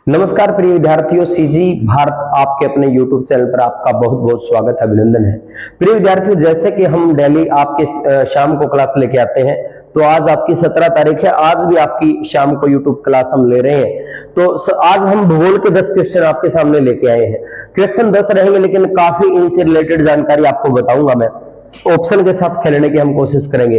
नमस्कार प्रिय विद्यार्थियों, सीजी भारत आपके अपने YouTube चैनल पर आपका बहुत बहुत स्वागत है, अभिनंदन है। प्रिय विद्यार्थियों, जैसे कि हम डेली आपके शाम को क्लास लेके आते हैं, तो आज आपकी 17 तारीख है। आज भी आपकी शाम को YouTube क्लास हम ले रहे हैं। तो आज हम भूगोल के 10 क्वेश्चन आपके सामने लेके आए हैं। क्वेश्चन 10 रहेंगे, लेकिन काफी इनसे रिलेटेड जानकारी आपको बताऊंगा मैं। ऑप्शन के साथ खेलने की हम कोशिश करेंगे।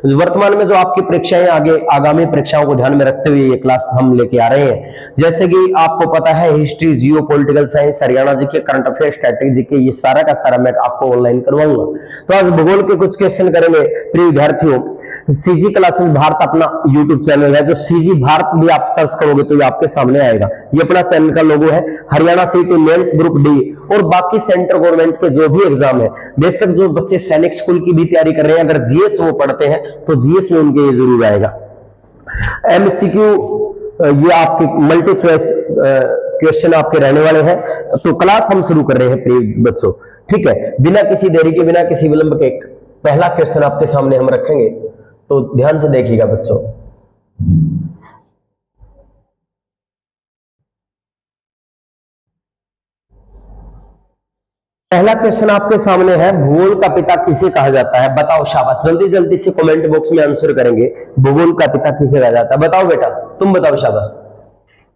वर्तमान में जो आपकी परीक्षाएं आगामी परीक्षाओं को ध्यान में रखते हुए ये क्लास हम लेके आ रहे हैं। जैसे कि आपको पता है, history, geo political science, Haryana G K, current affair, static G के, ये सारा का सारा मैं आपको ऑनलाइन करवाऊंगा। तो आज भूगोल के कुछ क्वेश्चन करेंगे। प्रिय विद्यार्थियों, सीजी क्लासेस भारत अपना यूट्यूब चैनल है। जो सीजी भारत भी आप सर्च करोगे तो ये आपके सामने आएगा। ये अपना चैनल का लोगो है। हरियाणा सीटी मेंस ग्रुप डी और बाकी सेंट्रल गवर्नमेंट के जो भी एग्जाम है, बेशक जो बच्चे सैनिक स्कूल की भी तैयारी कर रहे हैं, अगर जीएस वो पढ़ते हैं तो जीएस में उनके ये जरूर आएगा। एमसीक्यू ये आपके मल्टी चॉइस क्वेश्चन आपके रहने वाले हैं। तो क्लास हम शुरू कर रहे हैं प्रिय बच्चों, ठीक है। बिना किसी देरी के, बिना किसी विलंब के पहला क्वेश्चन आपके सामने हम रखेंगे, तो ध्यान से देखिएगा बच्चों। पहला क्वेश्चन आपके सामने है, भूगोल का पिता किसे कहा जाता है? बताओ, शाबाश, जल्दी जल्दी से कमेंट बॉक्स में आंसर करेंगे। भूगोल का पिता किसे कहा जाता है? बताओ बेटा, तुम बताओ, शाबाश,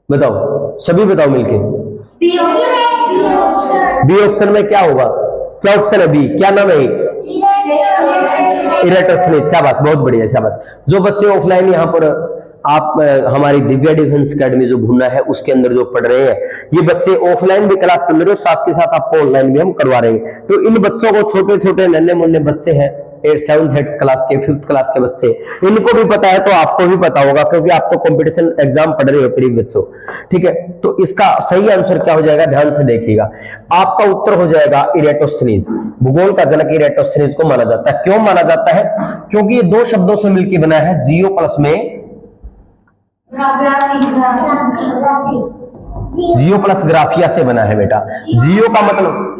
बताओ, सभी बताओ मिलके। बी ऑप्शन में क्या होगा? क्या ऑप्शन है? बी। क्या नाम है? इरेटोस्थनीज। शाबाश, बहुत बढ़िया, शाबाश। जो बच्चे ऑफलाइन यहाँ पर आप हमारी दिव्या डिफेंस एकेडमी जो भुना है उसके अंदर जो पढ़ रहे हैं, ये बच्चे ऑफलाइन भी क्लास चल रहे हो, साथ के साथ आपको ऑनलाइन भी हम करवा रहे हैं। तो इन बच्चों को, छोटे छोटे नन्हे मुन्ने बच्चे हैं, 7th 8th क्लास के, 5th क्लास के बच्चे, इनको भी पता है तो आपको भी पता होगा, क्योंकि आप तो कंपटीशन एग्जाम पढ़ रहे हो प्रिय बच्चों, ठीक है। तो इसका सही आंसर क्या हो जाएगा? ध्यान से देखिएगा। आपका उत्तर हो जाएगा इरेटोस्थनीज। भूगोल का जनक इरेटोस्थनीज को माना जाता है। क्यों माना जाता है? क्योंकि ये दो शब्दों से मिलकर बना है, जियो प्लस में जियो प्लस ग्राफिया से बना है बेटा। जियो का मतलब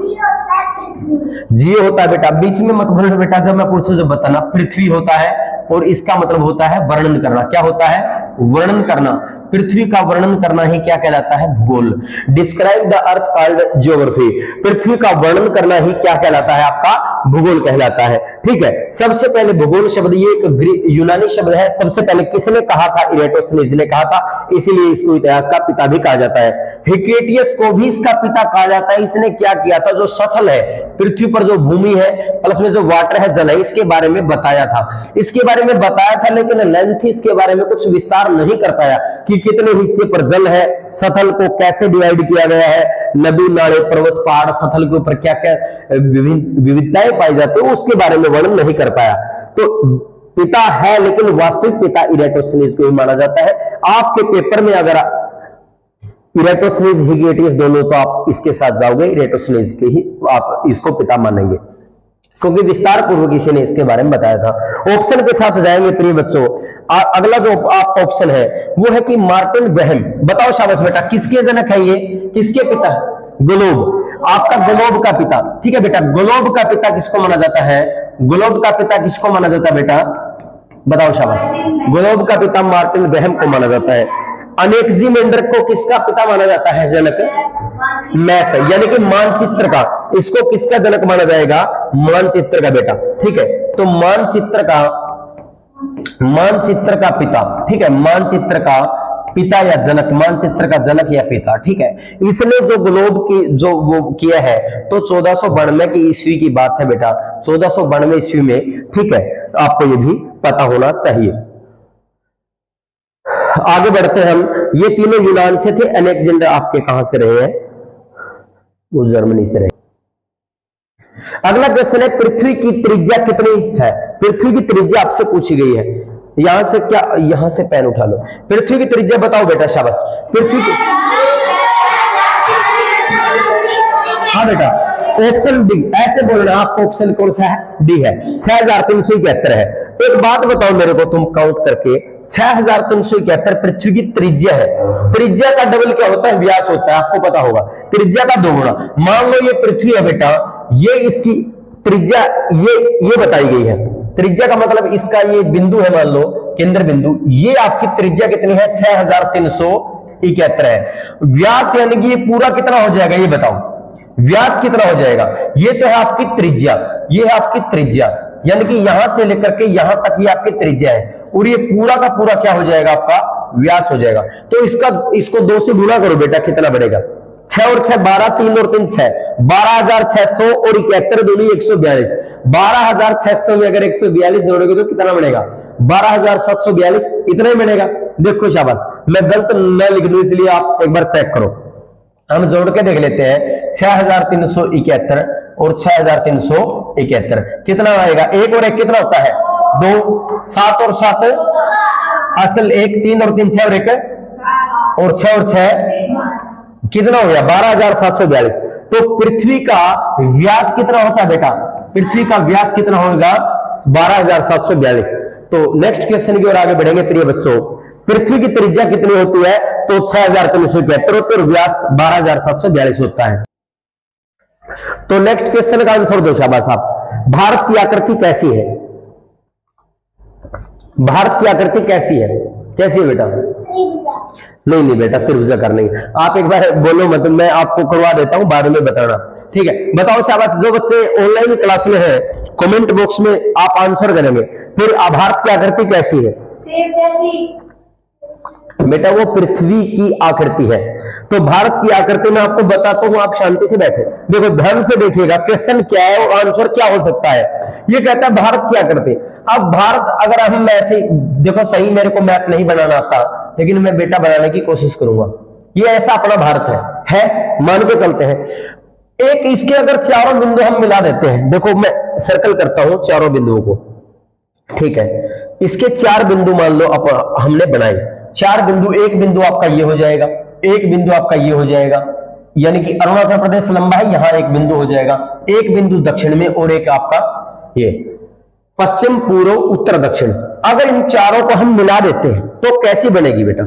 जियो होता है बेटा, बीच में मत बोलना बेटा, जब मैं पूछूं जब बताना। पृथ्वी होता है और इसका मतलब होता है वर्णन करना। क्या होता है? वर्णन करना। पृथ्वी का वर्णन करना ही क्या कहलाता है? भूगोल। Describe the earth called geography. पृथ्वी का वर्णन करना ही क्या कहलाता है? आपका भूगोल कहलाता है, ठीक है। सबसे पहले भूगोल शब्द ये एक यूनानी शब्द है। सबसे पहले किसने कहा था? इरेटोस्थनीज ने कहा था, इसीलिए इसको इतिहास का पिता भी कहा जाता है। हिकेटियस को भी इसका पिता कहा जाता है। इसने क्या किया था? जो सथल है, पृथ्वी पर जो भूमि है प्लस में जो वाटर है, जल है, इसके बारे में बताया था। इसके बारे में बताया था, लेकिन लेंथ इसके बारे में कुछ विस्तार नहीं कर पाया कि कितने हिस्से पर जल है, सतल को कैसे डिवाइड किया गया है, नदी, नाले, पर्वत, पहाड़, सतल के ऊपर क्या क्या विविधताएं पाई जाती है, उसके बारे में वर्णन नहीं कर पाया। तो पिता है, लेकिन वास्तविक पिता इरेटोस्थनीज को ही माना जाता है। आपके पेपर में अगर इरेटोस्थनीज, हिकेटियस दोनों, तो आप इसके साथ जाओगे, इरेटोस्थनीज के ही आप इसको पिता मानेंगे, क्योंकि विस्तार पूर्वक इसी ने इसके बारे में बताया था। ऑप्शन के साथ जाएंगे प्रिय बच्चों। अगला जो आप ऑप्शन है वो है कि मार्टिन ग्राहम। बताओ शाबाश बेटा, किसके जनक है ये? किसके पिता? ग्लोब। आपका ग्लोब का पिता, ठीक है बेटा। ग्लोब का पिता किसको माना जाता है? ग्लोब का पिता किसको माना जाता है बेटा? बताओ शाबाश। ग्लोब का पिता मार्टिन ग्राहम को माना जाता है। अनेक्सिमेंडर को किसका पिता माना जाता है? जनक? मैप, यानी कि मानचित्र का। इसको किसका जनक माना जाएगा? मानचित्र का बेटा, ठीक है। तो मानचित्र का पिता, ठीक है, मानचित्र का पिता या जनक, मानचित्र का जनक या पिता, ठीक है। इसने जो ग्लोब की जो वो किया है, तो 1492 की ईस्वी की बात है बेटा, 1492 ईस्वी में, ठीक है। आपको ये भी पता होना चाहिए। आगे बढ़ते हैं हम। ये तीनों यूनान से थे। अलेक्जेंडर आपके कहां से रहे हैं? वो जर्मनी से रहे। अगला क्वेश्चन है, पृथ्वी की त्रिज्या कितनी है? पृथ्वी की त्रिज्या आपसे पूछी गई है। यहां से क्या, यहां से पेन उठा लो। पृथ्वी की त्रिज्या बताओ बेटा, शाबाश। पृथ्वी की, हाँ बेटा, ऑप्शन डी। ऐसे बोलना, आपका ऑप्शन कौन सा है? डी है। 6371 है। एक बात बताओ मेरे को, तुम काउंट करके, 6371 पृथ्वी की त्रिज्या है। त्रिज्या का डबल क्या होता है? व्यास होता है, आपको पता होगा। त्रिज्या का दोगुना। मान लो ये पृथ्वी है बेटा, ये इसकी त्रिज्या ये बताई गई है। त्रिज्या का मतलब इसका ये बिंदु है, मान लो केंद्र बिंदु, ये आपकी त्रिज्या कितनी है? 6371 है। व्यास यानी कि ये पूरा कितना हो जाएगा, ये बताओ व्यास कितना हो जाएगा। ये तो है आपकी त्रिज्या, ये है आपकी त्रिज्या, यानी कि यहां से लेकर के यहां तक ये आपकी त्रिज्या है, और ये पूरा का पूरा क्या हो जाएगा, आपका व्यास हो जाएगा। तो इसको 2 से गुणा करो बेटा, कितना बनेगा, 6 और 6 12, 3 और 3 6, 12,600 और 71 दोनों 142। 12,600 में अगर 142 जोड़ोगे तो कितना बनेगा, 12,742, इतना ही बनेगा। देखो शाबाश, मैं गलत न लिख दूं इसलिए आप एक बार चेक करो। हम जोड़ के देख लेते हैं, 6,371 और 6,371 कितना आएगा, 1 और 1 कितना होता है, 2, 7 और 7 असल 1, 3 और 3 6 और 1 और 6 और 6 कितना हो गया, 12,742। तो पृथ्वी का व्यास कितना होता है बेटा, पृथ्वी का व्यास कितना होगा, 12,742। तो नेक्स्ट क्वेश्चन की ओर आगे बढ़ेंगे प्रिय बच्चों। पृथ्वी की त्रिज्या कितनी होती है, तो 6,371 होती है और व्यास 12,742 होता है। तो नेक्स्ट क्वेश्चन का आंसर दो शाबाश आप। भारत की आकृति कैसी है, भारत की आकृति कैसी है, कैसी है बेटा, नहीं नहीं बेटा त्रिभुजाकार नहीं, आप एक बार बोलो, मतलब मैं आपको करवा देता हूं, बाद में बताना, ठीक है। बताओ शाबाश, जो बच्चे ऑनलाइन क्लास में है कमेंट बॉक्स में आप आंसर करेंगे। फिर भारत की आकृति कैसी है, बेटा वो पृथ्वी की आकृति है। तो भारत की आकृति में आपको बताता हूं, आप शांति से बैठे देखो, ध्यान से देखिएगा क्वेश्चन क्या है और आंसर क्या हो सकता है। ये कहता है भारत की आकृति। अब भारत, अगर हम ऐसे देखो, सही मेरे को मैप नहीं बनाना आता, लेकिन मैं बेटा बनाने की कोशिश करूंगा। ये ऐसा अपना भारत है मान के चलते हैं। एक इसके अगर चारों बिंदु हम मिला देते हैं, देखो मैं सर्कल करता हूं चारों बिंदुओं को, ठीक है। इसके 4 बिंदु मान लो हमने बनाए, 4 बिंदु, एक बिंदु आपका ये हो जाएगा, एक बिंदु आपका ये हो जाएगा, यानी कि अरुणाचल प्रदेश लंबा है, यहां एक बिंदु हो जाएगा, एक बिंदु दक्षिण में और एक आपका ये पश्चिम पूर्व उत्तर दक्षिण। अगर इन चारों को हम मिला देते हैं तो कैसी बनेगी बेटा,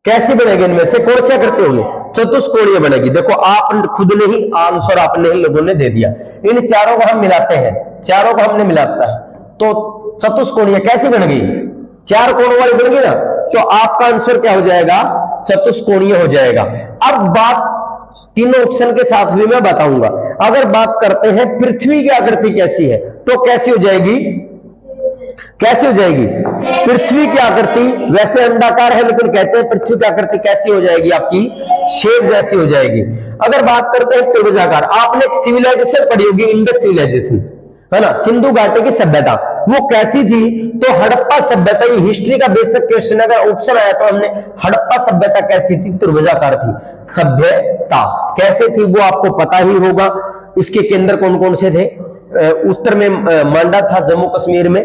कैसी बनेगी, इनमें से कौन सी आकृति होगी, चतुष्कोणीय बनेगी। देखो आप खुद ने ही आंसर आपने लोगों ने दे दिया। इन चारों को हम मिलाते हैं, चारों को हमने मिलाता है तो चतुष्कोणीय कैसी बन गई, 4 कोण वाली बन गई ना, तो आपका आंसर क्या हो जाएगा, चतुष्कोणीय हो जाएगा। अब बात तीनों ऑप्शन के साथ भी मैं बताऊंगा। अगर बात करते हैं पृथ्वी की आकृति कैसी है, तो कैसी हो जाएगी, कैसी हो जाएगी पृथ्वी की आकृति, वैसे अंडाकार है लेकिन कहते हैं पृथ्वी की आकृति कैसी हो जाएगी, आपकी शेप जैसी हो जाएगी। अगर बात करते हैं त्रिभुजाकार, आपने एक सिविलाइजेशन पढ़ी होगी, इंडस सिविलाइजेशन है ना, सिंधु घाटी की सभ्यता, वो कैसी थी, तो हड़प्पा सभ्यता। ये हिस्ट्री का बेसिक क्वेश्चन, अगर ऑप्शन आया तो हमने हड़प्पा सभ्यता कैसी थी, त्रिभुजाकार थी सभ्यता, कैसे थी वो आपको पता ही होगा। इसके केंद्र कौन कौन से थे, उत्तर में मांडा था जम्मू कश्मीर में,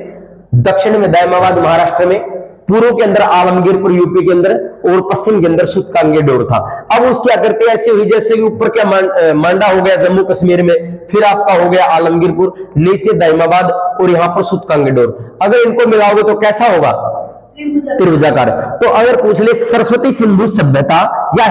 दक्षिण में दायमाबाद महाराष्ट्र में, पूर्व के अंदर आलमगीरपुर यूपी के अंदर, और पश्चिम के अंदर सुतकांगेडोर था। अब उसकी आकृति ऐसी हुई जैसे कि ऊपर क्या मांडा हो गया जम्मू कश्मीर में, फिर आपका हो गया आलमगीरपुर, नीचे दायमाबाद और यहाँ पर सुतकांगेडोर। अगर इनको मिलाओगे तो कैसा होगा, त्रिभुजाकार। तो अगर पूछ ले सरस्वती सिंधु सभ्यता या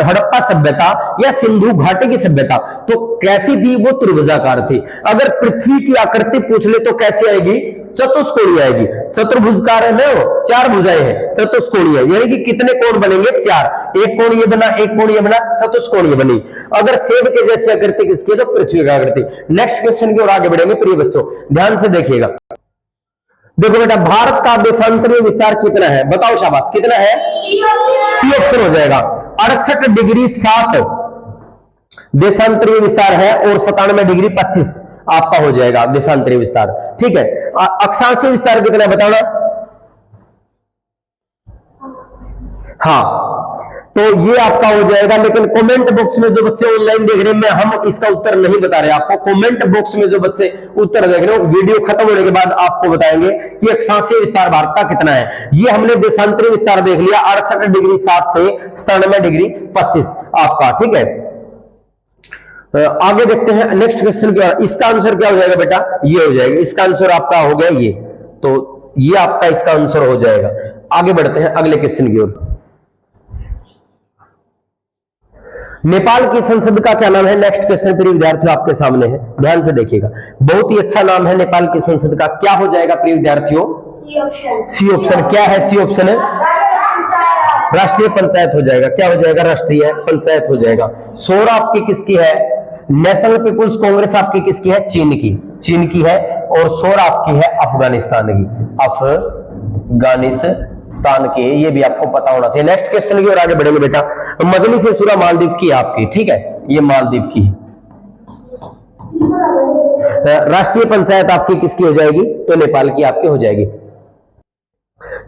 हड़प्पा सभ्यता या सिंधु घाटी की सभ्यता, तो कैसी थी, वो त्रिभुजाकार थी। अगर पृथ्वी की आकृति पूछ ले तो कैसी आएगी, चतुष्कोणीय आएगी। चतुर्भुजकार है ना, 4 भुजाएं हैं, चतुष्कोणीय यानी कि कितने कोण बनेंगे, 4, एक कोण ये बना, एक कोण ये बना, चतुष्कोणीय बनी। अगर सेब के जैसी आकृति किसकी, तो पृथ्वी की आकृति। नेक्स्ट क्वेश्चन की ओर आगे बढ़ेंगे प्रिय बच्चों, ध्यान से देखिएगा। देखो बेटा, भारत का देशांतरीय विस्तार कितना है, बताओ शाबाश, कितना है, सी ऑप्शन हो जाएगा। 68 डिग्री 7 देशांतरीय विस्तार है और 97 डिग्री 25 आपका हो जाएगा देशांतरीय विस्तार, ठीक है। अक्षांशीय विस्तार कितना है बताना, हाँ, तो ये आपका हो जाएगा। लेकिन कमेंट बॉक्स में जो बच्चे ऑनलाइन देख रहे हैं, हम इसका उत्तर नहीं बता रहे आपको, कमेंट बॉक्स में जो बच्चे उत्तर देख रहे हो, वीडियो खत्म होने के बाद आपको बताएंगे कि अक्षांशीय विस्तार भारत का कितना है। ये हमने देशांतरीय विस्तार देख लिया, 68 डिग्री 7 से 97 डिग्री 25 आपका, ठीक है। आगे देखते हैं नेक्स्ट क्वेश्चन क्या, इसका आंसर क्या हो जाएगा बेटा, ये हो जाएगा, इसका आंसर आपका हो गया ये, तो ये आपका इसका आंसर हो जाएगा। आगे बढ़ते हैं अगले क्वेश्चन की ओर। नेपाल की संसद का क्या नाम है, नेक्स्ट क्वेश्चन प्रिय विद्यार्थियों आपके सामने है, ध्यान से देखिएगा। बहुत ही अच्छा नाम है नेपाल की संसद का, क्या हो जाएगा प्रिय विद्यार्थियों, सी ऑप्शन। क्या है सी ऑप्शन है, राष्ट्रीय पंचायत हो जाएगा, क्या हो जाएगा, राष्ट्रीय पंचायत हो जाएगा। सोरा आपकी किसकी है, नेशनल पीपुल्स कांग्रेस आपकी किसकी है, चीन की, चीन की है। और सोरा आपकी है अफगानिस्तान की, अफगानिस्तान की, ये भी आपको पता होना चाहिए। नेक्स्ट क्वेश्चन की ओर आगे बढ़ेंगे बेटा। मजलिस सूरा मालदीव की आपकी, ठीक है, ये मालदीव की। राष्ट्रीय पंचायत आपकी किसकी हो जाएगी, तो नेपाल की आपकी हो जाएगी।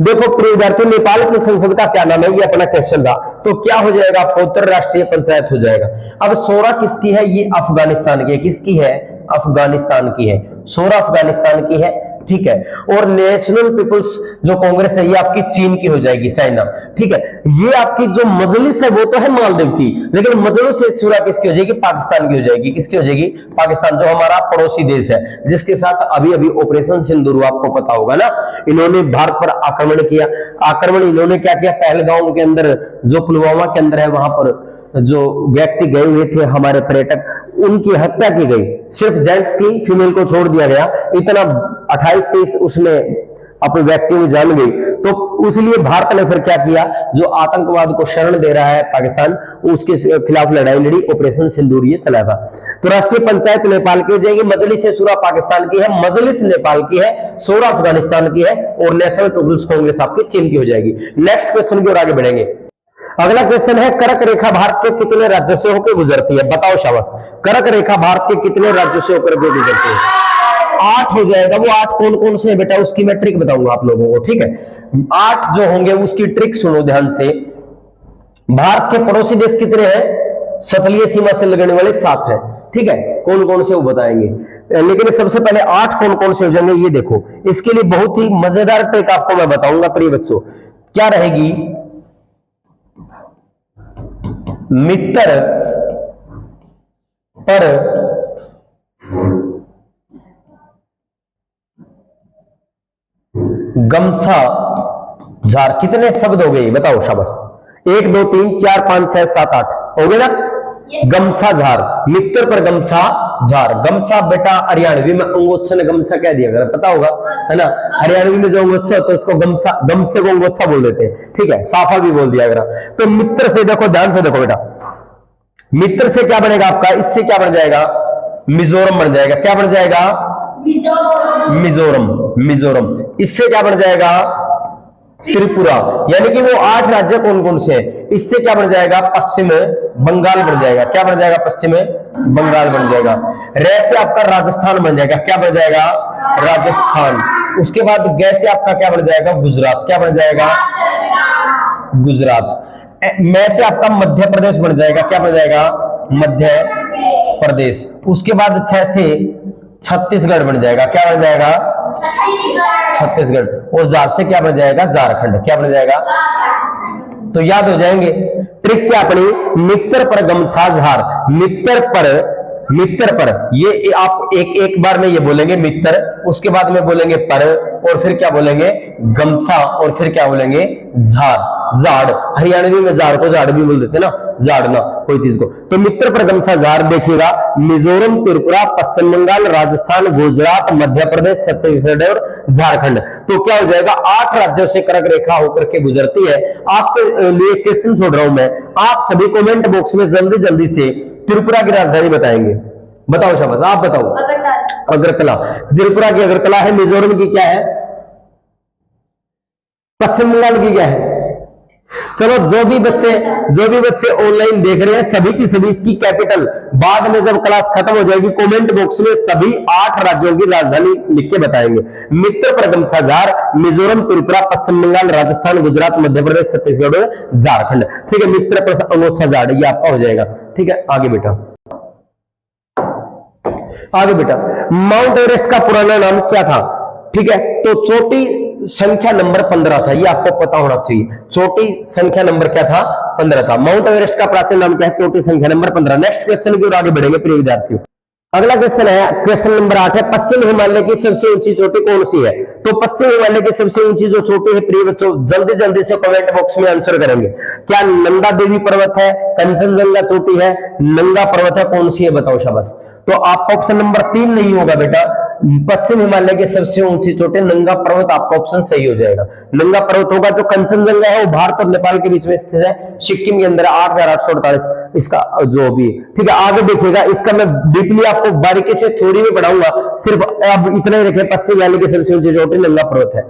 देखो प्रिय विद्यार्थियों, नेपाल की संसद का क्या नाम है, ये अपना क्वेश्चन था, तो क्या हो जाएगा आपको उत्तर, राष्ट्रीय पंचायत हो जाएगा। अब सोरा किसकी है, ये अफगानिस्तान की है, किसकी है, अफगानिस्तान की है, सोरा अफगानिस्तान की है, ठीक है। और नेशनल पीपुल्स जो कांग्रेस है ये आपकी चीन की हो जाएगी, चाइना, ठीक है। ये आपकी जो मजलिस है वो तो है मालदीव की, लेकिन मजलिस सूरा किसकी हो जाएगी, पाकिस्तान की हो जाएगी, किसकी हो जाएगी, पाकिस्तान, जो हमारा पड़ोसी देश है, जिसके साथ अभी अभी ऑपरेशन सिंदूर, आपको पता होगा ना, इन्होंने भारत पर आक्रमण किया। आक्रमण इन्होंने क्या किया, पहलगाम के अंदर, जो पुलवामा के अंदर है, वहां पर जो व्यक्ति गए हुए थे हमारे पर्यटक, उनकी हत्या की गई, सिर्फ जेंट्स की, फीमेल को छोड़ दिया गया। इतना 28-30 उसमें अपने व्यक्ति में जान गई, तो इसलिए भारत ने फिर क्या किया, जो आतंकवाद को शरण दे रहा है पाकिस्तान, उसके खिलाफ लड़ाई लड़ी, ऑपरेशन सिंदूर ये चला था। तो राष्ट्रीय पंचायत नेपाल की हो जाएगी, मजलिस सूरा पाकिस्तान की है, मजलिस नेपाल की है, सोरा अफगानिस्तान की है, और नेशनल पीपुल्स कांग्रेस आपकी चीन की हो जाएगी। नेक्स्ट क्वेश्चन की ओर आगे बढ़ेंगे। अगला क्वेश्चन है, कर्क रेखा भारत के कितने राज्यों से होकर गुजरती है, बताओ शाबाश। कर्क रेखा भारत के कितने राज्यों से होकर गुजरती है, 8 हो जाएगा। वो 8 कौन कौन से है बेटा, उसकी मैं ट्रिक बताऊंगा आप लोगों को, ठीक है। 8 जो होंगे उसकी ट्रिक सुनो ध्यान से। भारत के पड़ोसी देश कितने हैं, सतलीय सीमा से लगने वाले 7 है, ठीक है। कौन कौन से वो बताएंगे, लेकिन सबसे पहले 8 कौन कौन से हो जाएंगे ये देखो। इसके लिए बहुत ही मजेदार ट्रिक आपको मैं बताऊंगा प्रिय बच्चों, क्या रहेगी, मित्र पर गमछा झार, कितने शब्द हो गए बताओ शाबाश, 1 2 3 4 5 6 7 8 हो गए ना। गमछा झार, मित्र पर गमछा झार। गमछा बेटा हरियाणवी में अंगोच्छा गमछा कह दिया अगर पता होगा, है ना। हरियाणवी में जो अंगोच्छा होता है उसको गमछा, गमछे को अंगोच्छा बोल देते हैं, ठीक है। साफा भी बोल दिया अगर। तो मित्र से देखो, ध्यान से देखो बेटा, मित्र से क्या बनेगा आपका, इससे क्या बन जाएगा, मिजोरम बन जाएगा। क्या बन जाएगा, मिजोरम, मिजोरम। इससे क्या बन जाएगा, त्रिपुरा। यानी कि वो 8 राज्य कौन कौन से हैं, इससे क्या बन जाएगा, पश्चिम बंगाल बन जाएगा। क्या बन जाएगा, पश्चिम बंगाल बन जाएगा। रे से आपका राजस्थान बन जाएगा। क्या बन जाएगा, राजस्थान। उसके बाद गे से आपका क्या बन जाएगा, गुजरात। क्या बन जाएगा, गुजरात। मैं से आपका मध्य प्रदेश बन जाएगा। क्या बन जाएगा, मध्य प्रदेश। उसके बाद 6 से छत्तीसगढ़ बन जाएगा। क्या बन जाएगा, छत्तीसगढ़। और जार से क्या बन जाएगा, झारखंड। क्या बन जाएगा, तो याद हो जाएंगे। ट्रिक क्या अपनी, मित्र पर गमछा झार, मित्र पर, मित्र पर, ये आप एक बार में ये बोलेंगे मित्र, उसके बाद में बोलेंगे पर, और फिर क्या बोलेंगे, गमछा, और फिर क्या बोलेंगे, झार, झाड़। हरियाणवी में झाड़ को झाड़ भी बोल देते ना, झाड़ना कोई चीज को। तो मित्र पर गमछा झार देखिएगा, मिजोरम, त्रिपुरा, पश्चिम बंगाल, राजस्थान, गुजरात, मध्य प्रदेश, छत्तीसगढ़ और झारखंड। तो क्या हो जाएगा, 8 राज्यों से कर्क रेखा होकर के गुजरती है। आपके लिए क्वेश्चन छोड़ रहा हूं मैं, आप सभी कमेंट बॉक्स में जल्दी जल्दी से त्रिपुरा की राजधानी बताएंगे। बताओ शाबाश, आप बताओ। अगरतला। त्रिपुरा की अगरतला है। मिजोरम की क्या है, पश्चिम बंगाल की क्या है। चलो जो भी बच्चे ऑनलाइन देख रहे हैं सभी की सभी इसकी कैपिटल बाद में जब क्लास खत्म हो जाएगी कमेंट बॉक्स में सभी 8 राज्यों की राजधानी लिख के बताएंगे। मित्र पर गमछा झार, मिजोरम, त्रिपुरा, पश्चिम बंगाल, राजस्थान, गुजरात, मध्य प्रदेश, छत्तीसगढ़ और झारखंड। ठीक है, मित्र पर अंगोछा झाड़, ये आपका हो जाएगा। ठीक है, आगे बेटा, आगे बेटा, माउंट एवरेस्ट का पुराना नाम क्या था। ठीक है, तो चोटी संख्या नंबर 15 था, ये आपको पता होना चाहिए। चोटी संख्या नंबर क्या था, 15 था। माउंट एवरेस्ट का प्राचीन नाम क्या है, चोटी संख्या नंबर 15। नेक्स्ट क्वेश्चन की ओर आगे बढ़ेंगे प्रिय विद्यार्थियों। अगला क्वेश्चन है, क्वेश्चन नंबर 8 है, पश्चिम हिमालय की सबसे ऊंची चोटी कौन सी है। तो पश्चिम हिमालय की सबसे ऊंची जो चोटी है प्रिय बच्चों, जल्दी जल्दी से कमेंट बॉक्स में आंसर करेंगे। क्या नंदा देवी पर्वत है, कंचनजंगा चोटी है, नंगा पर्वत है, कौन सी है, बताओ शाबाश। तो आप ऑप्शन नंबर 3 नहीं होगा बेटा, पश्चिम हिमालय की सबसे ऊंची चोटी नंगा पर्वत, आपका ऑप्शन सही हो जाएगा। नंगा पर्वत होगा। जो कंचनजंगा है वो भारत और नेपाल के बीच में स्थित है, सिक्किम के अंदर 8,848 इसका जो भी, ठीक है। आगे देखिएगा, इसका मैं डीपली आपको बारीकी से थ्योरी में पढ़ाऊंगा, सिर्फ अब इतना ही रखें, पश्चिम हिमालय की सबसे ऊंची चोटी नंगा पर्वत है।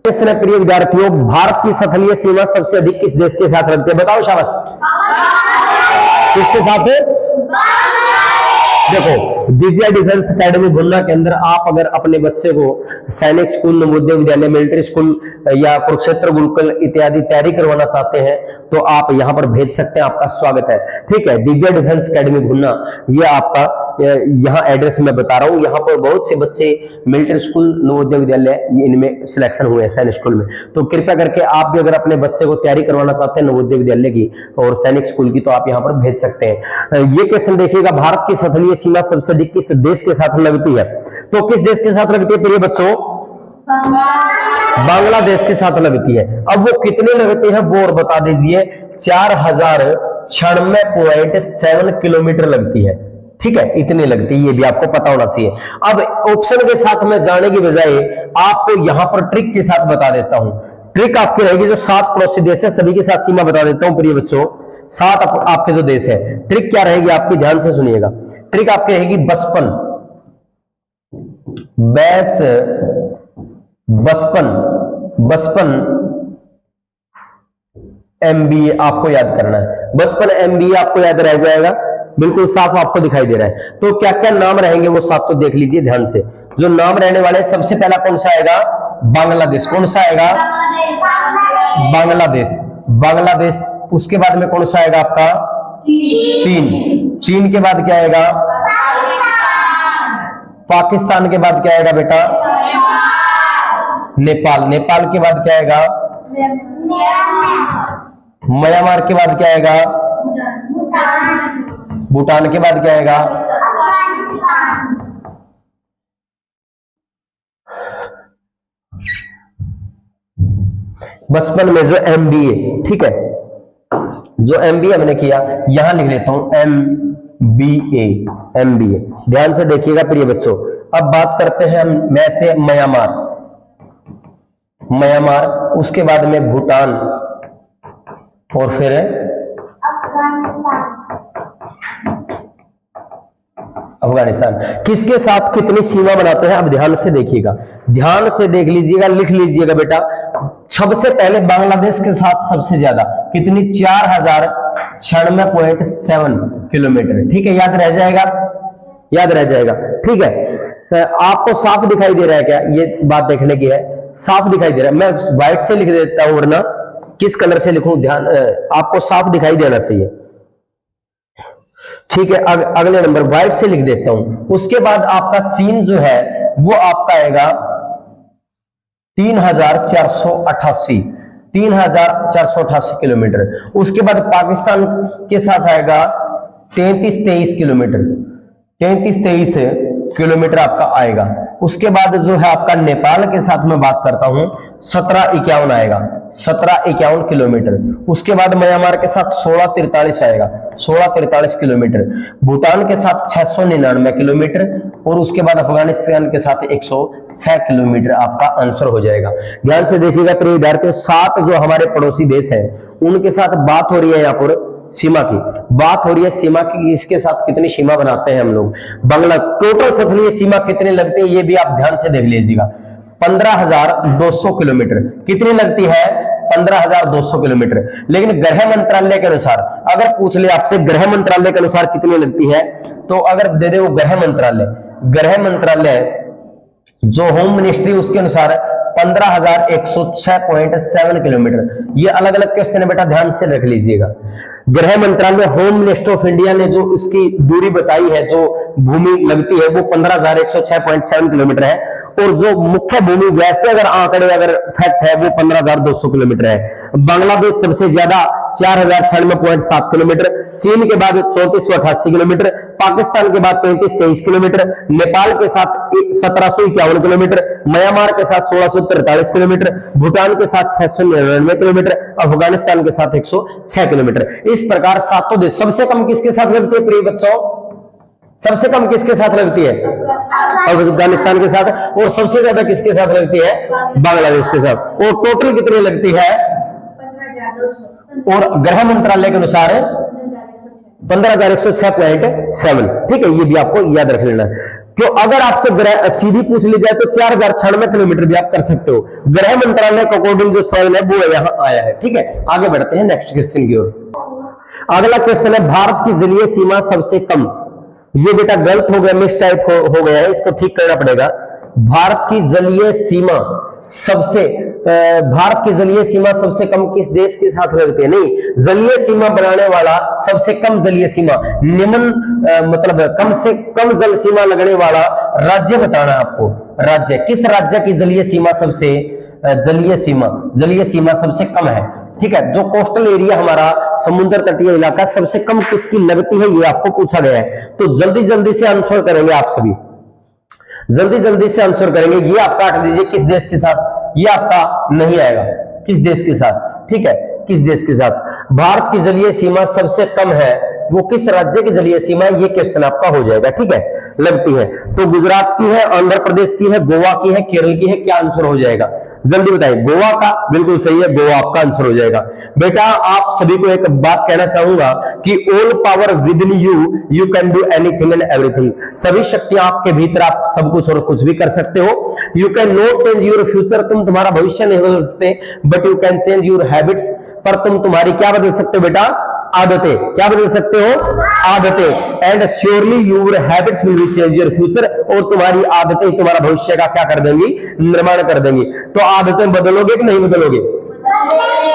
प्रिय विद्यार्थियों, भारत की सतलीय सीमा सबसे अधिक किस देश के साथ लगती है? बताओ शाबाश। किसके साथ है? देखो, दिव्या डिफेंस एकेडमी गुन्ना के अंदर आप अगर अपने बच्चे को सैनिक school, Navodaya Vidyalaya, military school या कुरुक्षेत्र गुरुकुल इत्यादि तैयारी करवाना चाहते हैं तो आप यहां पर भेज सकते हैं, आपका स्वागत है, ठीक है। दिव्या डिफेंस एकेडमी गुन्ना, ये आपका यहाँ एड्रेस मैं बता रहा हूँ। यहाँ पर बहुत से बच्चे मिलिट्री स्कूल, नवोदय विद्यालय इनमें सिलेक्शन हुए हैं सैनिक स्कूल में। तो कृपया करके आप भी अगर अपने बच्चे को तैयारी करवाना चाहते हैं नवोदय विद्यालय की और सैनिक स्कूल की, तो आप यहाँ पर भेज सकते हैं। ये क्वेश्चन देखिएगा, भारत की सतलीय सीमा सबसे अधिक किस देश के साथ लगती है? तो किस देश के साथ लगती है प्रिय बच्चों? बांग्लादेश के साथ लगती है। अब वो कितने लगते हैं वो और बता दीजिए। 4096.7 किलोमीटर लगती है, ठीक है, इतनी लगती है, ये भी आपको पता होना चाहिए। अब ऑप्शन के साथ में जाने की बजाय आपको यहां पर ट्रिक के साथ बता देता हूं। ट्रिक आपकी रहेगी, जो 7 पड़ोसी देश है सभी के साथ सीमा बता देता हूं प्रिय बच्चों। 7 आपके जो देश है, ट्रिक क्या रहेगी आपकी, ध्यान से सुनिएगा। ट्रिक आपकी रहेगी बचपन MBA आपको याद करना है। बचपन MBA आपको याद रह जाएगा, बिल्कुल साफ आपको दिखाई दे रहा है। तो क्या क्या नाम रहेंगे वो साफ तो देख लीजिए ध्यान से। जो नाम रहने वाले, सबसे पहला कौन सा आएगा? बांग्लादेश। कौन सा आएगा? बांग्लादेश। उसके बाद में कौन सा आएगा आपका? चीन के बाद क्या आएगा? पाकिस्तान के बाद क्या आएगा बेटा? नेपाल के बाद क्या आएगा? म्यांमार के बाद क्या आएगा? भूटान के बाद क्या आएगा? बचपन में जो MBA, ठीक है, जो MBA हमने किया, यहां लिख लेता हूं MBA। ध्यान से देखिएगा प्रिय बच्चों। अब बात करते हैं हम मैं से म्यांमार, उसके बाद में भूटान और फिर अफगानिस्तान। किसके साथ कितनी सीमा बनाते हैं? अब ध्यान से देखिएगा, ध्यान से देख लीजिएगा, लिख लीजिएगा बेटा। सबसे पहले बांग्लादेश के साथ सबसे ज्यादा कितनी? 4096.7 किलोमीटर, ठीक है, याद रह जाएगा, ठीक है। आपको साफ दिखाई दे रहा है क्या? ये बात देखने की है, साफ दिखाई दे रहा है। मैं व्हाइट से लिख देता हूं, वरना किस कलर से लिखूं, ध्यान आपको साफ दिखाई देना चाहिए, ठीक है। अगले नंबर व्हाइट से लिख देता हूं। उसके बाद आपका चीन जो है वो आपका आएगा 3488 किलोमीटर। उसके बाद पाकिस्तान के साथ आएगा 3323 किलोमीटर आपका आएगा। उसके बाद जो है आपका नेपाल के साथ में बात करता हूं, 1751 आएगा, 1751 किलोमीटर। उसके बाद म्यांमार के साथ 1643 आएगा, 1643 किलोमीटर। भूटान के साथ 699 किलोमीटर और उसके बाद अफगानिस्तान के साथ 106 किलोमीटर आपका आंसर हो जाएगा। ध्यान से देखिएगा प्रिय विद्यार्थियों, 7 जो हमारे पड़ोसी देश हैं उनके साथ बात हो रही है, यहाँ पर सीमा की बात हो रही है, सीमा की, इसके साथ कितनी सीमा बनाते हैं हम लोग। बांग्ला टोटल सतलीय सीमा कितनी लगती है ये भी आप ध्यान से देख लीजिएगा, 15,200 किलोमीटर। कितनी लगती है? 15,200 किलोमीटर। लेकिन गृह मंत्रालय के अनुसार अगर पूछ ले आपसे, गृह मंत्रालय के अनुसार कितनी लगती है, तो अगर दे दे वो गृह मंत्रालय जो होम मिनिस्ट्री, उसके अनुसार 15,106.7 किलोमीटर। ये अलग अलग क्वेश्चन है बेटा, ध्यान से रख लीजिएगा। गृह मंत्रालय, होम मिनिस्टर ऑफ इंडिया ने जो इसकी दूरी बताई है, जो भूमि लगती है, वो 15,106.7 किलोमीटर है। और जो मुख्य भूमि वैसे अगर आंकड़े अगर फैक्ट है वो 15,200 किलोमीटर है। बांग्लादेश सबसे ज्यादा 4,096.7 किलोमीटर, चीन के बाद 3488 किलोमीटर, पाकिस्तान के बाद 3323 किलोमीटर, नेपाल के साथ 1751 किलोमीटर, म्यांमार के साथ 1643 किलोमीटर, भूटान के साथ 699 किलोमीटर, अफगानिस्तान के साथ 106 किलोमीटर। इस प्रकार 7 देश। सबसे कम किसके साथ लगते हैं प्रिय बच्चों? सबसे कम किसके साथ लगती है? अफगानिस्तान के साथ। और सबसे ज्यादा किसके साथ लगती है? बांग्लादेश के साथ। और टोटल कितनी लगती है? और गृह मंत्रालय के अनुसार 15,106.7। ठीक है, ये भी आपको याद रख लेना है। क्यों? अगर आपसे सीधी पूछ ली जाए तो 4096 किलोमीटर भी आप कर सकते हो। गृह मंत्रालय के अकॉर्डिंग जो 7 है वो यहाँ आया है। ठीक है, आगे बढ़ते हैं नेक्स्ट क्वेश्चन की ओर। अगला क्वेश्चन है, भारत की जलीय सीमा सबसे कम। ये बेटा गलत हो गया, मिस टाइप हो गया है, इसको ठीक करना पड़ेगा। भारत की जलीय सीमा सबसे कम किस देश के साथ लगती है? नहीं, जलीय सीमा बनाने वाला सबसे कम जलीय सीमा मतलब कम से कम जल सीमा लगने वाला राज्य बताना आपको। राज्य, किस राज्य की जलीय सीमा सबसे कम है? ठीक है, जो कोस्टल एरिया हमारा समुद्र तटीय इलाका सबसे कम किसकी लगती है, ये आपको पूछा गया है। तो जल्दी से आंसर करेंगे आप सभी, जल्दी से आंसर करेंगे। ये आप काट दीजिए, किस देश के साथ? ये आपका नहीं आएगा, किस देश के साथ? ठीक है, किस देश के साथ? भारत की जलीय सीमा सबसे कम है, वो किस राज्य की जलीय सीमा है? ये क्वेश्चन आपका हो जाएगा। ठीक है, लगती है तो गुजरात की है, आंध्र प्रदेश की है, गोवा की है, केरल की है। क्या आंसर हो जाएगा? जल्दी बताइए। गोवा का बिल्कुल सही है, गोवा आपका आंसर हो जाएगा। बेटा आप सभी को एक बात कहना चाहूंगा कि all power with in you can do anything and everything. सभी शक्तियां आपके भीतर, आप सब कुछ और कुछ भी कर सकते हो। You can not change your future, तुम तुम्हारा भविष्य नहीं बदल सकते, but you can change your habits, पर तुम तुम्हारी क्या बदल सकते हो बेटा? आदतें। क्या बदल सकते हो? आदतें। And surely your habits will be change your future, और तुम्हारी आदतें तुम्हारा भविष्य का क्या कर देंगी? निर्माण कर देंगी। तो आदतें बदलोगे कि नहीं बदलोगे?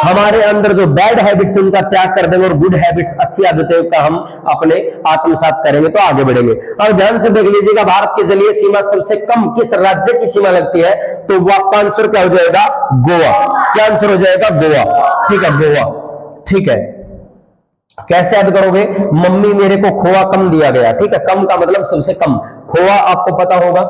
हमारे अंदर जो बैड हैबिट्स उनका त्याग कर देंगे और गुड हैबिट्स, अच्छी आदतें का हम अपने आत्मसात करेंगे तो आगे बढ़ेंगे। अब ध्यान से देख लीजिएगा, भारत की जलीय सीमा सबसे कम किस राज्य की सीमा लगती है? तो वो आपका आंसर क्या हो जाएगा? गोवा। क्या आंसर हो जाएगा? गोवा। ठीक है, गोवा। ठीक है, कैसे याद करोगे? मम्मी मेरे को खोआ कम दिया गया। ठीक है, कम का मतलब सबसे कम। खोआ आपको पता होगा,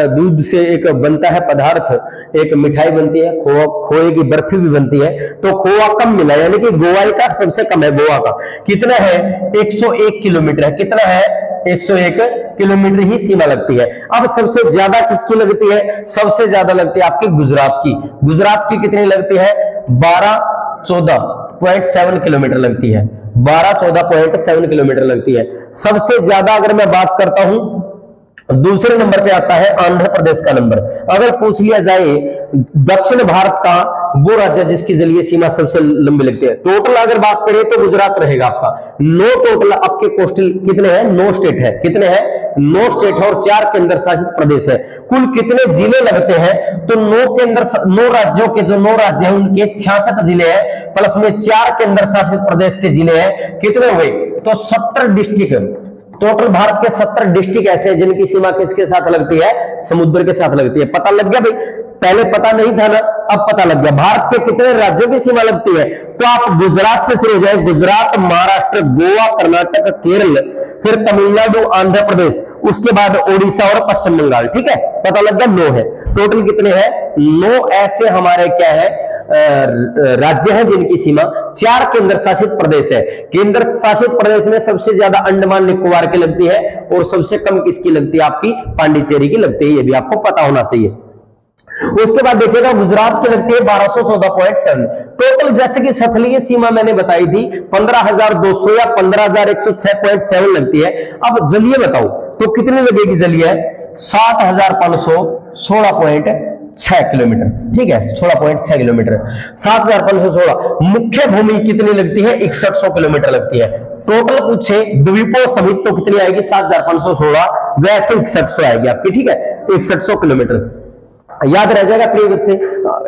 दूध से एक बनता है पदार्थ, एक मिठाई बनती है, खोए की बर्फी भी बनती है। तो खोआ कम मिला, यानी कि गोवा का सबसे कम है। गोवा का कितना है? 101 किलोमीटर है। कितना है? 101 किलोमीटर ही सीमा लगती है। अब सबसे ज्यादा किसकी लगती है? सबसे ज्यादा लगती है आपकी गुजरात की। गुजरात की कितनी लगती है? 12-14.7 किलोमीटर लगती है। 12-14.7 किलोमीटर लगती है। सबसे ज्यादा अगर मैं बात करता हूं, दूसरे नंबर पे आता है आंध्र प्रदेश का नंबर। अगर पूछ लिया जाए दक्षिण भारत का वो राज्य जिसकी जलीय सीमा सबसे लंबी लगती है, टोटल अगर बात करें तो गुजरात रहेगा आपका। 9 टोटल आपके कोस्टल कितने हैं? 9 स्टेट है। कितने हैं? 9 स्टेट है और 4 केंद्र शासित प्रदेश है। कुल कितने जिले लगते हैं? तो 9 राज्यों के जो 9 राज्य हैं उनके 66 जिले हैं, प्लस में 4 केंद्र शासित प्रदेश के जिले हैं। कितने हुए? तो 70 डिस्ट्रिक्ट। टोटल भारत के 70 डिस्ट्रिक्ट ऐसे हैं जिनकी सीमा किसके साथ लगती है? समुद्र के साथ लगती है। पता लग गया भाई? पहले पता नहीं था ना, अब पता लग गया। भारत के कितने राज्यों की सीमा लगती है? तो आप गुजरात से शुरू हो जाए, गुजरात, महाराष्ट्र, गोवा, कर्नाटक, केरल, फिर तमिलनाडु, आंध्र प्रदेश, उसके बाद ओडिशा और पश्चिम बंगाल। ठीक है, पता लग गया 9 है। टोटल कितने हैं? 9 ऐसे हमारे क्या है राज्य हैं जिनकी सीमा। 4 केंद्र शासित प्रदेश है। केंद्र शासित प्रदेश में सबसे ज्यादा अंडमान निकोबार की लगती है और सबसे कम किसकी लगती है? आपकी पांडिचेरी की लगती है। ये भी आपको पता होना चाहिए। उसके बाद देखिएगा गुजरात की लगती है 1214.7। टोटल जैसे कि सथलीय सीमा मैंने बताई थी 15,200 या 15,106.7 लगती है। अब जलीय बताओ तो कितनी लगेगी जलीय? 7,516.6 किलोमीटर। ठीक है, 16.6 किलोमीटर, 7,516। मुख्य भूमि कितनी लगती है? 6100 किलोमीटर लगती है। टोटल पूछे द्वीपों सहित तो कितनी आएगी? 7,516, वैसे 6100 आएगी आपकी। ठीक है, 6100 किलोमीटर याद रह जाएगा प्लीज से।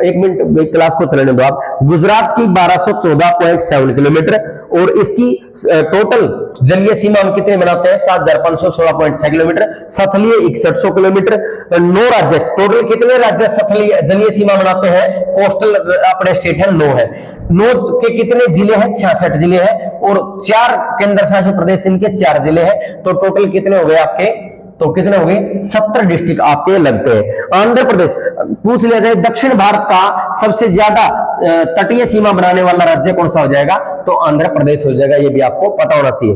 एक मिनट क्लास को चलने दो आप। गुजरात की 1214.7 किलोमीटर और इसकी टोटल जलीय सीमा हम कितने बनाते हैं? 7,516.6 किलोमीटर। सथलीय 6100 किलोमीटर। 9 राज्य, टोटल कितने राज्य सथलीय जलीय सीमा बनाते हैं? कोस्टल अपने स्टेट है 9 है। 9 के कितने जिले हैं? 66 जिले हैं और 4 केंद्र शासित प्रदेश इनके 4 जिले हैं। तो टोटल कितने हो गए आपके? तो कितने हो गए? 70 डिस्ट्रिक्ट आपके लगते हैं। आंध्र प्रदेश पूछ लिया जाए दक्षिण भारत का सबसे ज्यादा तटीय सीमा बनाने वाला राज्य कौन सा हो जाएगा? तो आंध्र प्रदेश हो जाएगा। ये भी आपको पता होना चाहिए।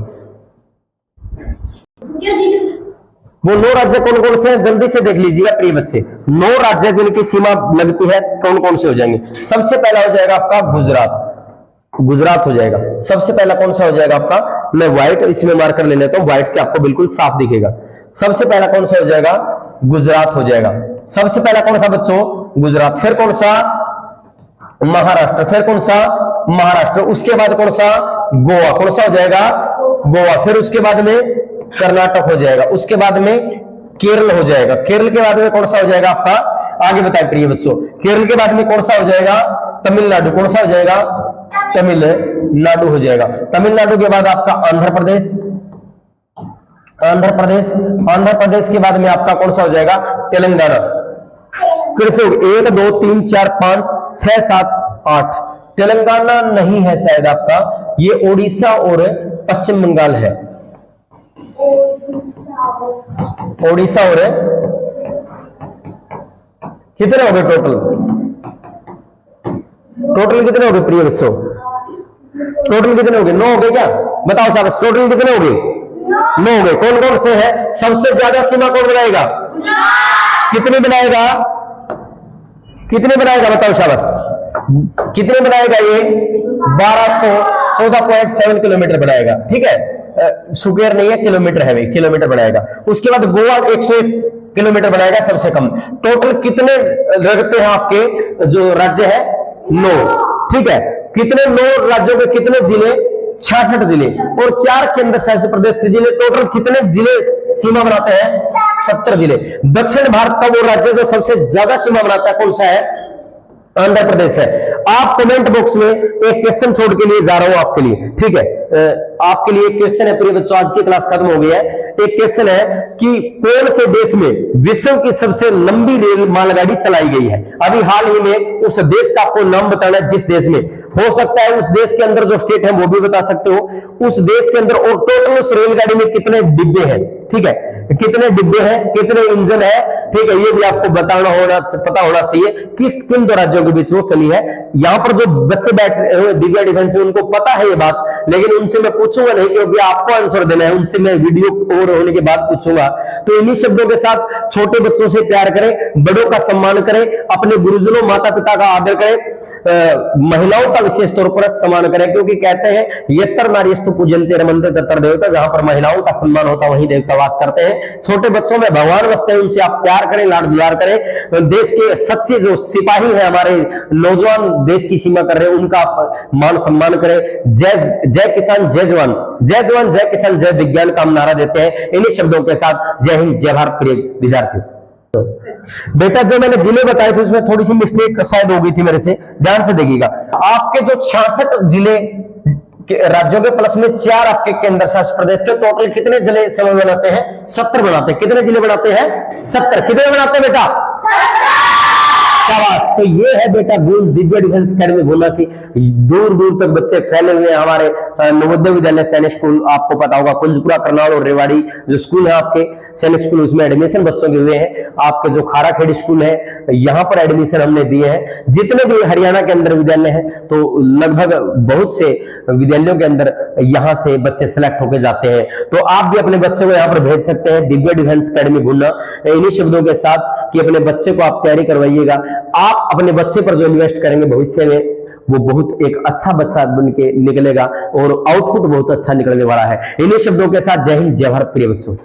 वो 9 राज्य कौन कौन से हैं, जल्दी से देख लीजिएगा प्रिय बच्चे। 9 राज्य जिनकी सीमा लगती है कौन कौन से हो जाएंगे। सबसे पहला हो जाएगा आपका गुजरात, गुजरात हो जाएगा सबसे पहला। कौन सा हो जाएगा आपका, मैं व्हाइट इसमें मार्कर ले लेता हूं, व्हाइट से आपको बिल्कुल साफ दिखेगा। सबसे पहला कौन सा हो जाएगा, गुजरात हो जाएगा। सबसे पहला कौन सा बच्चों, गुजरात। फिर कौन सा, महाराष्ट्र। फिर कौन सा, महाराष्ट्र। उसके बाद कौन सा, गोवा। कौन सा हो जाएगा, गोवा। फिर उसके बाद में कर्नाटक हो जाएगा। उसके बाद में केरल हो जाएगा। केरल के बाद में कौन सा हो जाएगा आपका, आगे बताए प्रिय बच्चों। केरल के बाद में कौन सा हो जाएगा, तमिलनाडु। कौन सा हो जाएगा, तमिलनाडु हो जाएगा। तमिलनाडु के बाद आपका आंध्र प्रदेश, आंध्र प्रदेश। आंध्र प्रदेश के बाद में आपका कौन सा हो जाएगा, तेलंगाना। फिर से 1 2 3 4 5 6 7 8 तेलंगाना नहीं है शायद आपका, ये ओडिशा और पश्चिम बंगाल है। ओडिशा और कितने हो गए टोटल, टोटल कितने हो गए प्रिय बच्चों, टोटल कितने हो गए, 9 हो गए क्या, बताओ साहब टोटल कितने हो गए, 9 हो गए। कौन कौन से हैं, सबसे ज्यादा सीमा कौन बनाएगा, कितने बनाएगा, कितने बनाएगा बताओ शाबाश, कितने बनाएगा ये 1214.7 किलोमीटर बनाएगा। ठीक है, स्क्वायर नहीं है, किलोमीटर है, किलोमीटर बनाएगा। उसके बाद गोवा 101 किलोमीटर बनाएगा सबसे कम। टोटल कितने लगते हैं आपके जो राज्य है, 9। ठीक है, कितने 9 राज्यों के कितने जिले, 66 जिले और 4 केंद्र शासित प्रदेश के जिले। टोटल कितने जिले सीमा बनाते हैं, 70 जिले। दक्षिण भारत का वो राज्य जो सबसे ज्यादा सीमा बनाता है कौन सा है, आंध्र प्रदेश है। आप कमेंट बॉक्स में एक क्वेश्चन छोड़ के लिए जा रहा हूं आपके लिए। ठीक है, आपके लिए एक क्वेश्चन है प्रिय बच्चों, आज की क्लास खत्म हो गई है। एक क्वेश्चन है कि कौन से देश में विश्व की सबसे लंबी रेल मालगाड़ी चलाई गई है। अभी हाल ही में उस देश का आपको नाम बताना है, जिस देश में, हो सकता है उस देश के अंदर जो स्टेट है वो भी बता सकते हो, उस देश के अंदर, और टोटल उस रेलगाड़ी में कितने डिब्बे हैं। ठीक है, कितने डिब्बे हैं, कितने इंजन है। ठीक है, ये भी आपको बताना होना, पता होना चाहिए किस किन 2 राज्यों के बीच वो चली है। यहां पर जो बच्चे बैठे हुए दिव्या डिफेंस में उनको पता है ये बात, लेकिन उनसे मैं पूछूंगा नहीं क्योंकि आपको आंसर देना है, उनसे मैं वीडियो ओवर होने के बाद पूछूंगा। तो इन्हीं शब्दों के साथ छोटे बच्चों से प्यार करें, बड़ों का सम्मान करें, अपने गुरुजनों माता पिता का आदर करें, महिलाओं का विशेष तौर पर सम्मान करें, क्योंकि कहते हैं यत्र नारीस्तु पूजन्ते रमन्ते तत्र देवता, जहां पर महिलाओं का सम्मान होता है वहीं देवता वास करते हैं। छोटे बच्चों में भगवान बसते हैं, उनसे आप प्यार करें, लाड दुलार करें। देश के सच्चे जो सिपाही हैं, हमारे नौजवान देश की सीमा कर रहे हैं, उनका आप मान सम्मान करें। जय जय किसान जय जवान, जय जवान जय किसान जय विज्ञान का हम नारा देते हैं। इन्हीं शब्दों के साथ जय हिंद जय भारत प्रिय विद्यार्थियों। बेटा जो मैंने जिले बताए थे उसमें थोड़ी सी मिस्टेक शायद हो गई थी मेरे से, ध्यान से देखिएगा। आपके जो 66 जिले राज्यों के प्लस में 4 आपके केंद्र शासित प्रदेश के, टोटल कितने जिले समय बनाते हैं, 70 बनाते हैं। कितने जिले बनाते हैं, 70। कितने बनाते हैं बेटा, 70। शाबाश। तो ये है बेटा गुण दिव्या डिफेंस अकेडमी भोला की। दूर दूर तक बच्चे फैले हुए हैं। हमारे नवोदय विद्यालय सैनिक स्कूल आपको पता होगा, कुंजपुरा, करनाल और रेवाड़ी जो स्कूल है आपके सैनिक स्कूल, उसमें एडमिशन बच्चों के हुए हैं। आपके जो खाराखेड़ी स्कूल है यहाँ पर एडमिशन हमने दिए हैं। जितने भी हरियाणा के अंदर विद्यालय हैं तो लगभग बहुत से विद्यालयों के अंदर यहाँ से बच्चे सिलेक्ट होकर जाते हैं। तो आप भी अपने बच्चे को यहाँ पर भेज सकते हैं, दिव्या डिफेंस अकेडमी भुन्ना। इन्हीं शब्दों के साथ कि अपने बच्चे को आप तैयारी करवाइएगा। आप अपने बच्चे पर जो इन्वेस्ट करेंगे भविष्य में वो बहुत एक अच्छा बच्चा बन के निकलेगा और आउटपुट बहुत अच्छा निकलने वाला है। इन्हीं शब्दों के साथ जय हिंद जय भारत प्रिय बच्चों।